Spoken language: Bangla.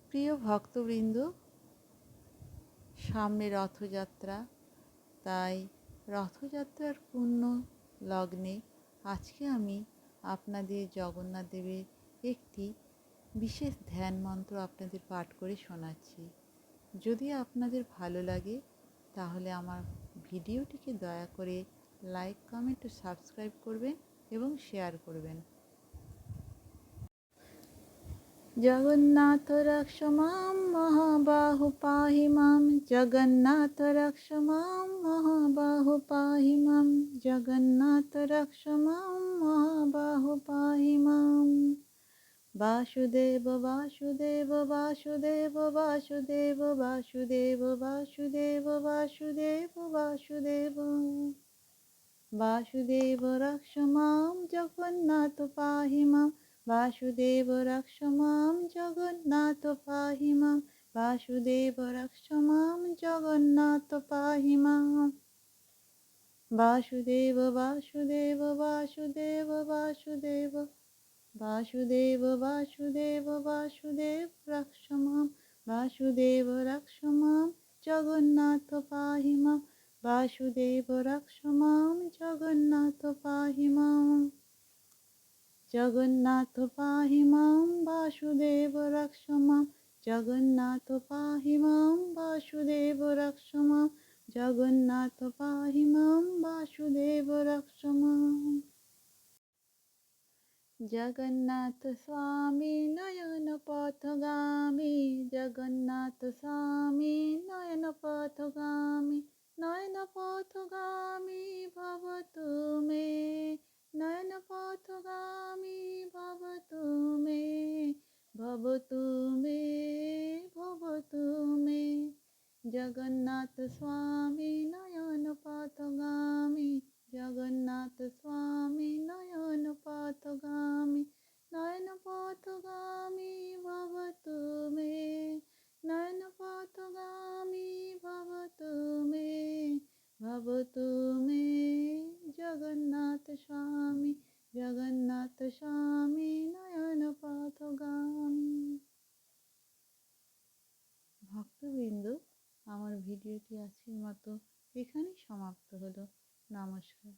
প্রিয় ভক্তবৃন্দ, সামনে রথযাত্রা, তাই রথযাত্রার পূর্ণ লগ্নে আজকে আমি আপনাদের জগন্নাথ দেবের একটি বিশেষ ধ্যান মন্ত্র আপনাদের পাঠ করে শোনাচ্ছি। যদি আপনাদের ভালো লাগে তাহলে আমার ভিডিওটিকে দয়া করে লাইক, কমেন্ট ও সাবস্ক্রাইব করবেন এবং শেয়ার করবেন। জগন্নাথ রক্ষ মাম মহাবাহু পাহি মাম, জগন্নাথ রক্ষ মাম মহাবাহু পাহি মাম, জগন্নাথ রক্ষ মাম মহাবাহু পাহি মাম। বাসুদেব বাসুদেব বাসুদেব বাসুদেব বাসুদেব বাসুদেব বাসুদেব বাসুদেব বাসুদেব রক্ষ মাম জগন্নাথ পাহি মাম, বাসুদেব রক্ষ মাম জগন্নাথ পাহি মাম, বাসুদেব রক্ষ মাম জগন্নাথ পাহি মাম। বাসুদেব বাসুদেব বাসুদেব বাসুদেব বাসুদেব বাসুদেব বাসুদেব রক্ষ মাম, বাসুদেব রক্ষ মাম জগন্নাথ পাহি মাম, বাসুদেব রক্ষ মাম জগন্নাথ পাহি মাম। জগন্নাথ পাহি মাম বাসুদেব রক্ষ মাম, জগন্নাথ পাহি মাম বাসুদেব রক্ষ মাম, জগন্নাথ পাহি মাম বাসুদেব রক্ষ মাম। জগন্নাথ স্বামী নয়ন পথগামী, জগন্নাথ স্বামী নয়ন পথগামী, নয়ন পথগামী ভবতু মে, নয়ন পথগামী ভবতু মে, ভবতু মে, ভবতু মে। জগন্নাথ স্বামী নয়ন পথগামী, জগন্নাথ স্বামী নয়ন পথগামী, নয়ন পথগামী ভবতু মে, নয়ন পথগামী ভবতু মে, ভবতু মে। জগন্নাথ স্বামী, জগন্নাথ স্বামী নয়ন পথগামী। ভক্তবৃন্দ, আমার ভিডিওটি আজকের মতো এখানেই সমাপ্ত হলো। নমস্কার।